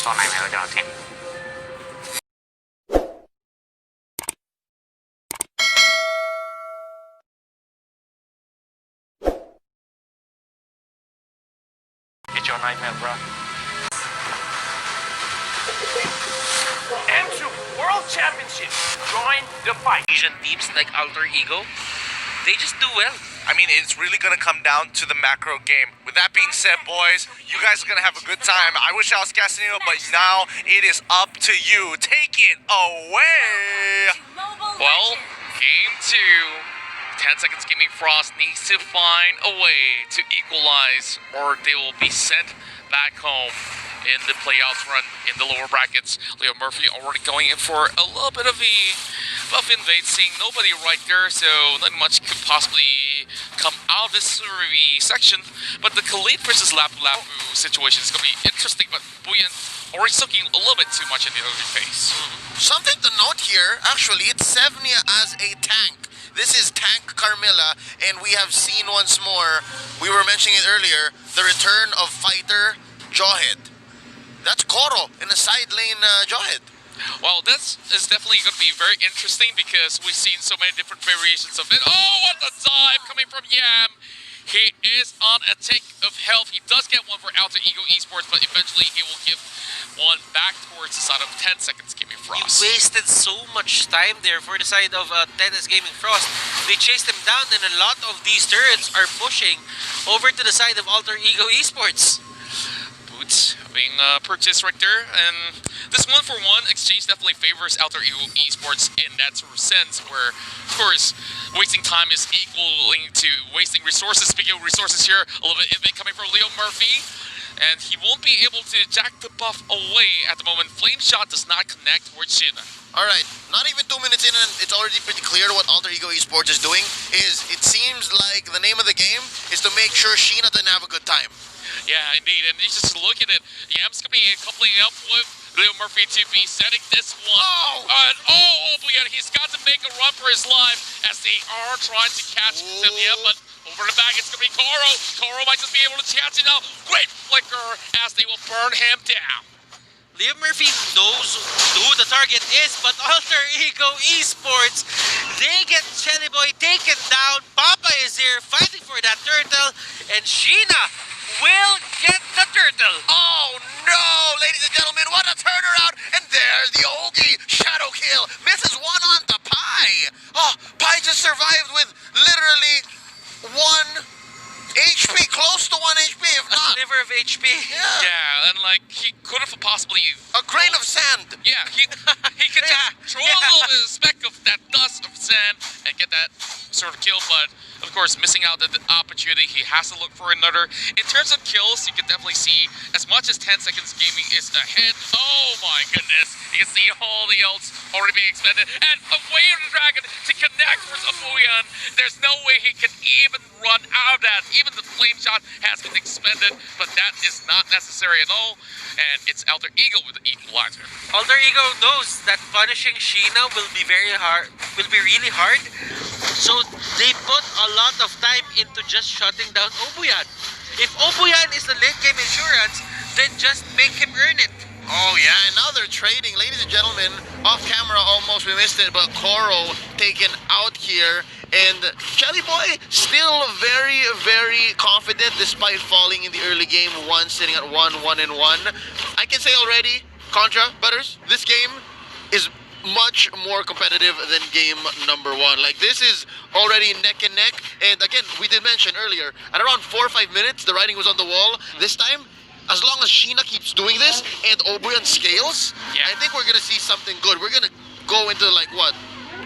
ตัวไหนไม่รู้จะเอาทิ้ง It's your nightmare, bro. Enter World Championship. Join the fight. Asian teams like Alter Ego, they just do well. I mean, it's really going to come down to the macro game. With that being said, boys, you guys are going to have a good time. I wish I was Sino, but now it is up to you. Take it away. Well, game 2. 10 seconds Gaming Frost needs to find a way to equalize, or they will be sent back home in the playouts run in the lower brackets. Leo Murphy already going in for a little bit of a buff invade, seeing nobody right there, so not much could possibly come out of this section. But the Khalid versus Lapu Lapu situation is going to be interesting, but Buyan already soaking a little bit too much in the early phase. Something to note here, actually, it's Sevnia as a tank. This is Tank Carmilla, and we have seen once more, we were mentioning it earlier, the return of fighter Jawhead. That's Koro in the side lane Jawhead. Well, this is definitely going to be very interesting because we've seen so many different variations of it. Oh, what a dive coming from Yam! He is on a tick of health. He does get one for Alter Ego Esports, but eventually he will give one back towards the side of 10 seconds Gaming Frost. He wasted so much time there for the side of Tennis Gaming Frost. They chased him down, and a lot of these turrets are pushing over to the side of Alter Ego Esports. Boots being purchased right there, and this 1-for-1 exchange definitely favors Alter Ego Esports in that sort of sense, where, of course, wasting time is equaling to wasting resources. Speaking of resources here, a little bit invade coming from Leo Murphy, and he won't be able to jack the buff away at the moment. Flame Shot does not connect towards Shina. Alright, not even 2 minutes in and it's already pretty clear what Alter Ego Esports is doing. It seems like the name of the game is to make sure Sheena doesn't have a good time. Yeah, indeed, and you just look at it. Yam's going to be coupling up with Leo Murphy to be setting this one. Oh, yeah, he's got to make a run for his life as they are trying to catch Sevilla, but over the back, it's going to be Koro. Koro might just be able to catch it now. Great flicker as they will burn him down. Leo Murphy knows who the target is, but Alter Ego Esports, they get Shelly Boy taken down. Papa is here fighting for that turtle, and Sheena will get the turtle. Oh no, ladies and gentlemen, what a turnaround! And there's the Ogi shadow kill. Misses one on the Pi. Oh, Pi just survived with literally 1 HP, close to 1 HP, if A not. sliver of HP. Yeah, and like, he could have possibly... A grain of sand. Yeah, he could just throw a little bit of speck of that dust of sand and get that sort of kill, but of course, missing out the opportunity, he has to look for another. In terms of kills, you can definitely see as much as 10 seconds Gaming is ahead. Oh my goodness, you can see all the ults already being expended, and away on the Dragon to connect with Abuyan. There's no way he can even run out of that. Even the Flame Shot has been expended, but that is not necessary at all, and it's Alter Ego with the equalizer. Alter Ego knows that punishing Sheena will be really hard. So they put a lot of time into just shutting down Obuyan. If Obuyan is the late game insurance, then just make him earn it. Oh yeah, and now they're trading. Ladies and gentlemen, off camera almost we missed it, but Koro taken out here. And Shelly Boy still very, very confident despite falling in the early game. Sitting at 1-1-1. I can say already, Contra, Butters, this game is much more competitive than game number 1. Like, this is already neck and neck. And again, we did mention earlier, at around 4 or 5 minutes, the writing was on the wall. This time, as long as Sheena keeps doing this and Obuyan scales, I think we're gonna see something good. We're gonna go into like what,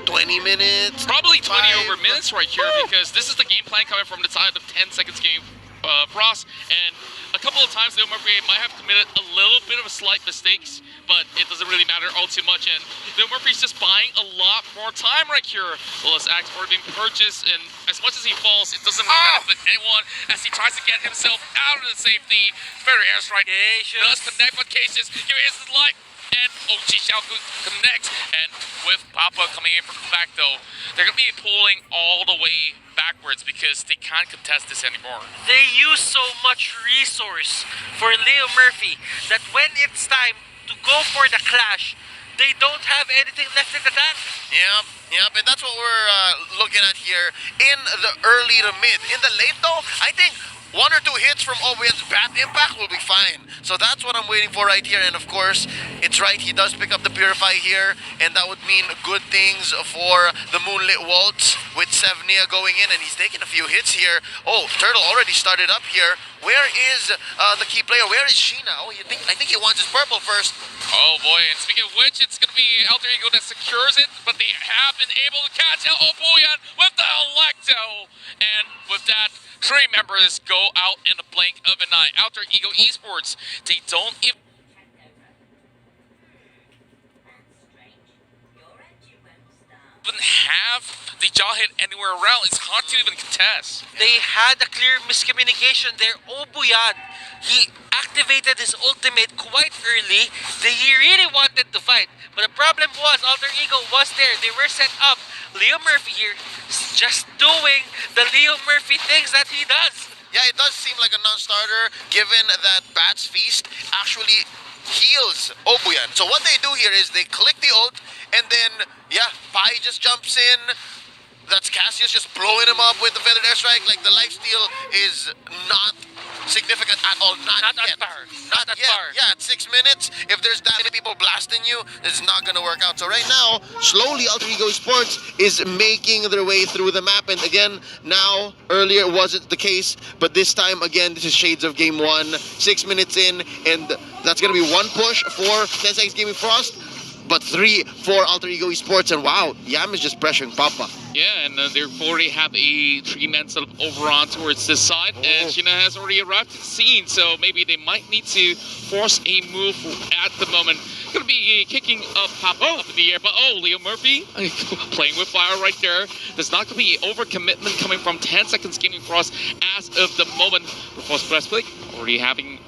20 minutes? Probably 20 over minutes right here, because this is the game plan coming from the side of 10 seconds Game Frost, and a couple of times Leo Murphy might have committed a little bit of a slight mistakes, but it doesn't really matter all too much, and Leo Murphy's just buying a lot more time right here. Willis Axe already being purchased, and as much as he falls, it doesn't really benefit anyone as he tries to get himself out of the safety. Very airstrike does connect with Cases, giving his life, and Ochi Xiaoku connects, and with Papa coming in from the back though, they're going to be pulling all the way backwards because they can't contest this anymore. They use so much resource for Leo Murphy that when it's time to go for the clash, they don't have anything left in the tank. Yep, and that's what we're looking at here in the early to mid. In the late though, I think 1 or 2 hits from Obuyan's bat impact will be fine. So that's what I'm waiting for right here. And of course, it's right, he does pick up the Purify here, and that would mean good things for the Moonlit Waltz with Sevnia going in, and he's taking a few hits here. Oh, Turtle already started up here. Where is the key player? Where is Sheena? Oh, I think he wants his purple first. Oh boy, and speaking of which, it's going to be Alter Ego that secures it, but they have been able to catch out Obuyan with the Electo. And with that, 3 members go out in the blink of an eye. Alter Ego Esports, they don't even have the jaw hit anywhere around. It's hard to even contest. They had a clear miscommunication there. Obuyan, he activated his ultimate quite early. He really wanted to fight. But the problem was Alter Ego was there. They were set up. Leo Murphy here just doing the Leo Murphy things that he does. Yeah, it does seem like a non-starter given that Bat's Feast actually heals Obuyan. So what they do here is they click the ult, and then, yeah, Pai just jumps in. That's Cassius just blowing him up with the Feathered Airstrike. Like, the lifesteal is not significant at all. Not yet. At par. Not Not at yet. par. Yeah, at 6 minutes, if there's that many people blasting you, it's not gonna work out. So right now, slowly Alter Ego Sports is making their way through the map. And again, now, earlier wasn't the case, but this time, again, this is shades of game 1. 6 minutes in, and that's gonna be 1 push for 10 Seconds Gaming Frost, but 3 for Alter Ego Esports. And wow, Yam is just pressuring Papa. Yeah, and they already have a 3-man setup over on towards this side, and Sheena has already arrived at the scene, so maybe they might need to force a move at the moment. Gonna be kicking up Papa up in the air, but Leo Murphy playing with fire right there. There's not gonna be overcommitment coming from 10 Seconds Gaming Frost as of the moment. Before press click, already having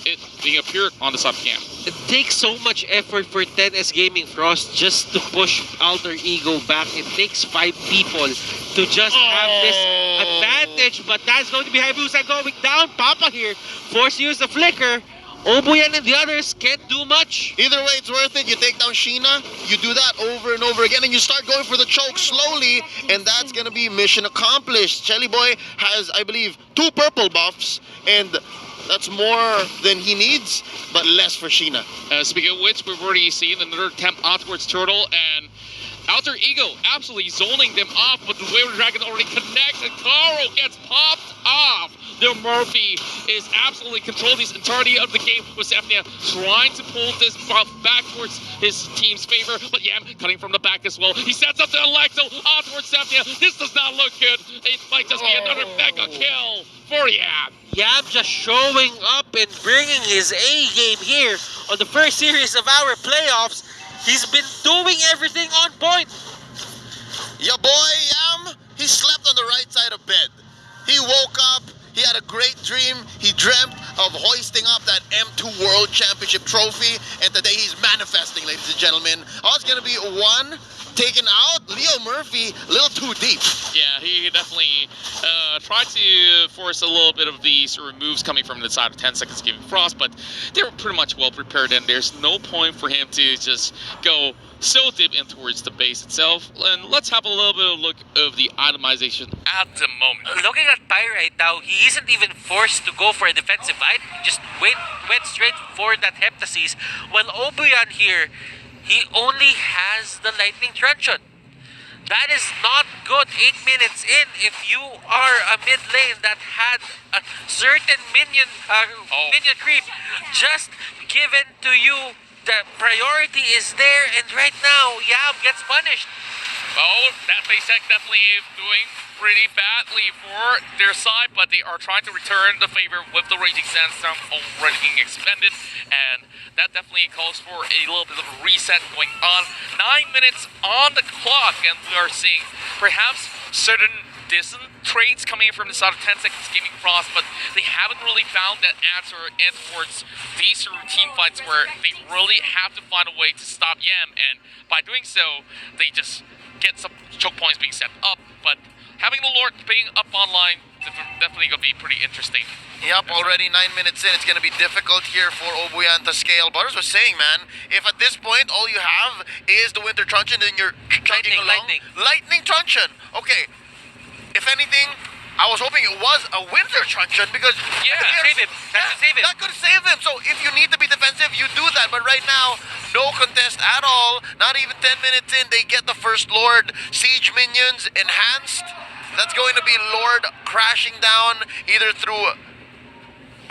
it being appeared on the subcam. It takes so much effort for 10S Gaming Frost just to push Alter Ego back. It takes 5 people to just have this advantage, but that's going to be Hayabusa going down. Papa here forced to use the flicker. Obuyan and the others can't do much. Either way, it's worth it. You take down Sheena, you do that over and over again, and you start going for the choke slowly, and that's going to be mission accomplished. Shelly Boy has, I believe, 2 purple buffs, and that's more than he needs, but less for Sheena. Speaking of which, we've already seen another attempt outwards Turtle, and Alter Ego absolutely zoning them off, but the Wayward Dragon already connects, and Carl gets popped off. Leo Murphy is absolutely controlling the entirety of the game with Sevnia trying to pull this buff back towards his team's favor, but Yam cutting from the back as well. He sets up the Electo on towards Sevnia. This does not look good. It might just be another mega kill for Yam. Yam just showing up and bringing his A game here on the first series of our playoffs. He's been doing everything on point. Your boy Yam, he slept on the right side of bed. He woke up, he had a great dream. He dreamt of hoisting up that M2 World Championship trophy, and today he's manifesting, ladies and gentlemen. Oh, it's gonna be 1 taken out. Leo Murphy, a little too deep. Yeah, he definitely tried to force a little bit of the sort of moves coming from the side of 10 Seconds Gaming Frost, but they were pretty much well prepared, and there's no point for him to just go so deep in towards the base itself. And let's have a little bit of a look of the itemization at the moment. Looking at Pai right now, he isn't even forced to go for a defensive fight. He just went straight for that Heptasis. While Obuyan here, he only has the Lightning Truncheon. That is not good 8 minutes in if you are a mid lane that had a certain minion creep just given to you. The priority is there, and right now Yam gets punished. Oh, that base tech definitely doing pretty badly for their side, but they are trying to return the favor with the Raging Sandstorm already being expended, and that definitely calls for a little bit of a reset going on. 9 minutes on the clock, and we are seeing perhaps certain decent trades coming in from the side of 10 Seconds Gaming Frost, but they haven't really found that answer in towards these sort of team fights where they really have to find a way to stop Yam, and by doing so, they just get some choke points being set up, but having the Lord being up online definitely gonna be pretty interesting. Yep, already 9 minutes in. It's going to be difficult here for Obuyan to scale. Butters was saying, man, if at this point all you have is the Winter Truncheon, then you're chugging along. Lightning Truncheon. Okay, if anything, I was hoping it was a Winter Truncheon because save him. That could save him. That could save him. So if you need to be defensive, you do that. But right now, no contest at all. Not even 10 minutes in, they get the first Lord. Siege minions enhanced. That's going to be Lord crashing down either through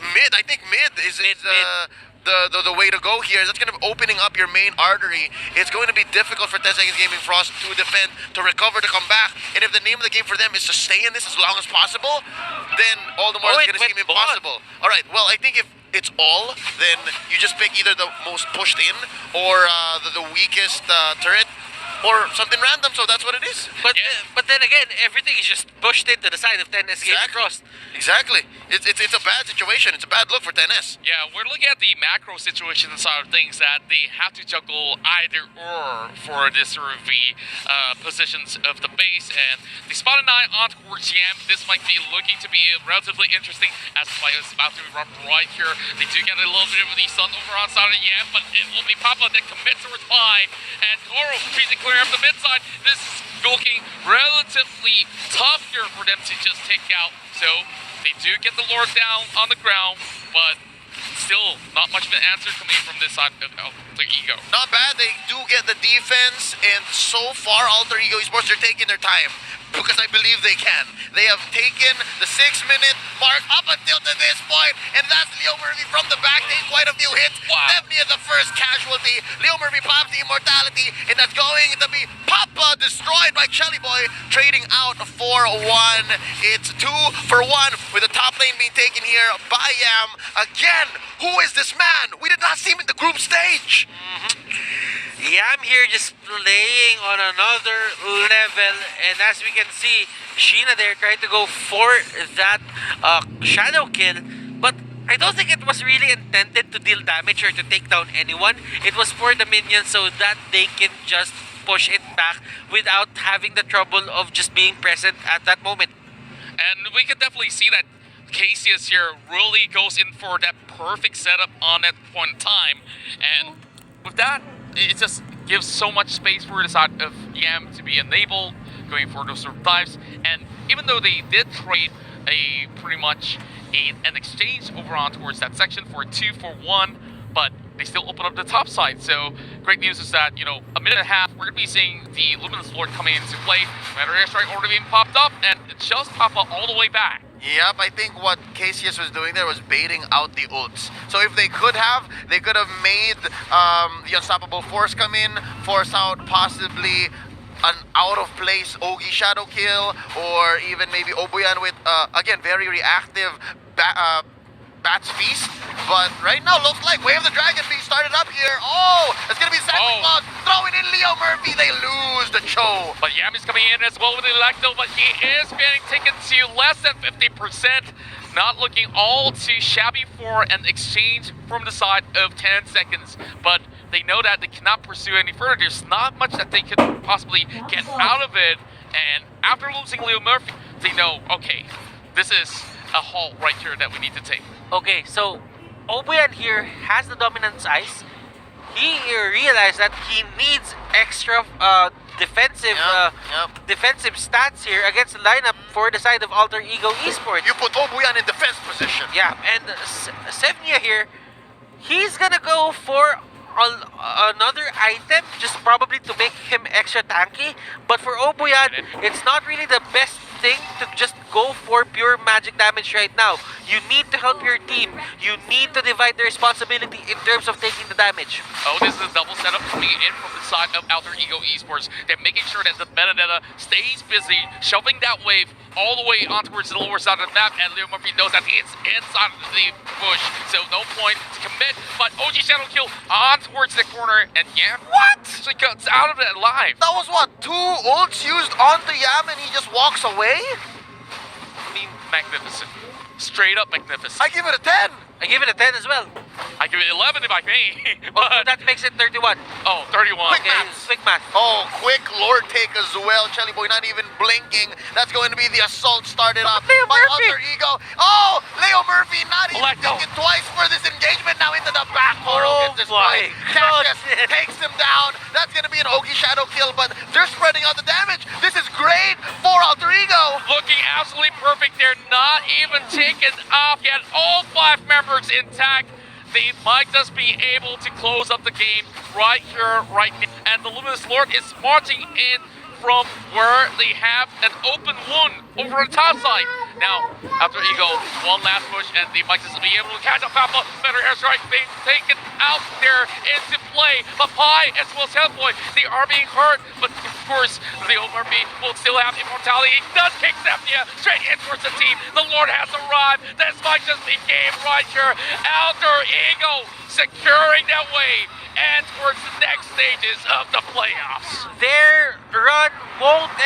mid. I think mid is the way to go here. That's going to be opening up your main artery. It's going to be difficult for 10 Seconds Gaming Frost to defend, to recover, to come back. And if the name of the game for them is to stay in this as long as possible, then all the more it's going to seem impossible. All right, well, I think if it's all, then you just pick either the most pushed in or the weakest turret, or something random, so that's what it is. But then again, everything is just pushed into the side of 10S Gaming Frost. Exactly. It's a bad situation. It's a bad look for 10S. Yeah, we're looking at the macro situation side of things that they have to juggle either or for this sort of the positions of the base, and they spot an eye on towards Yam. This might be looking to be relatively interesting as the play is about to erupt right here. They do get a little bit of the sun over on side of Yam, but it will be Papa that commits towards Pi, and Goro freezing clear up the mid side. This is looking relatively tough here for them to just take out. So they do get the Lord down on the ground, but still not much of an answer coming from this side of Alter Ego. Not bad. They do get the defense, and so far Alter Ego Esports are taking their time because I believe they can. They have taken the 6-minute mark up until to this point, and that's Leo Murphy from the back, taking quite a few hits. Wow. Definitely the first casualty. Leo Murphy pops the immortality, and that's going to be Papa destroyed by Shelly Boy, trading out for 1. It's 2 for 1 with the top lane being taken here by Yam. Again, who is this man? We did not see him in the group stage. Yam here just playing on another level, and as we can see, Sheena there trying to go for that shadow kill, but I don't think it was really intended to deal damage or to take down anyone. It was for the minions so that they can just push it back without having the trouble of just being present at that moment. And we can definitely see that Cassius here really goes in for that perfect setup on that point in time, and with that, it just gives so much space for the side of Yam to be enabled, going for those sort of dives. And even though they did trade a pretty much an exchange over on towards that section for 2 for 1, but they still open up the top side. So great news is that, you know, a minute and a half, we're gonna be seeing the Luminous Lord coming into play. Matter airstrike already being popped up, and just Papa all the way back. Yep, I think what Cassius was doing there was baiting out the ults. So if they could have made the Unstoppable Force come in, force out possibly an out-of-place Ogi Shadow kill, or even maybe Obuyan with, again, very reactive Bat's Feast. But right now, looks like Wave of the Dragon being started up here. Oh, it's going to be Santa Claus throwing in Leo Murphy. They lose the Cho. But Yami's coming in as well with the Electo, but he is being taken to less than 50%. Not looking all too shabby for an exchange from the side of 10 seconds. But they know that they cannot pursue any further. There's not much that they could possibly get out of it. And after losing Leo Murphy, they know, okay, this is a halt right here that we need to take. Okay, so Obuyan here has the Dominance Ice. He realized that he needs extra defensive defensive stats here against the lineup for the side of Alter Ego Esports. You put Obuyan in defense position. Yeah, and Sevnia here, he's gonna go for another item, just probably to make him extra tanky. But for Obuyan, it's not really the best thing to just go for pure magic damage right now. You need to help your team. You need to divide the responsibility in terms of taking the damage. Oh, this is a double setup coming in from the side of Alter Ego Esports. They're making sure that the Benedetta stays busy, shoving that wave all the way on towards the lower side of the map, and Leo Murphy knows that he's inside of the bush, so no point to commit. But OG Shadow kill on towards the corner, and yeah, what? So he gets out of it alive. That was what, 2 ults used onto Yam and he just walks away? I mean, magnificent. Straight up magnificent. I give it a 10. I give it a 10 as well. I give it 11 if I may. But that makes it 31-30. 31. Oh, 31. Quick Okay, maths. quick math. Oh, quick Lord take as well. Shelly Boy not even blinking. That's going to be the assault started up Leo by Murphy. Alter Ego. Oh, Leo Murphy not even Electo. thinking twice for this engagement. Now into the back. Koro Oh gets this my play. Cassius goodness. takes him down. That's going to be an Ogi Shadow kill, but they're spreading out the damage. This is great for Alter Ego. Looking absolutely perfect. They're not even taken off yet. All 5 members intact. They might just be able to close up the game right here, right now. And the Luminous Lord is marching in from where they have an open wound over the top side. Now, after Ego, one last push, and they might just be able to catch up Papa. Better airstrike being taken out there into play. But Pi as well as Hellboy, they are being hurt, but of course, Leo Murphy will still have immortality. He does kick Zepnia straight in towards the team. The Lord has arrived. This might just be game right here. Alter Ego securing that way and towards the next stages of the playoffs. Their run won't end.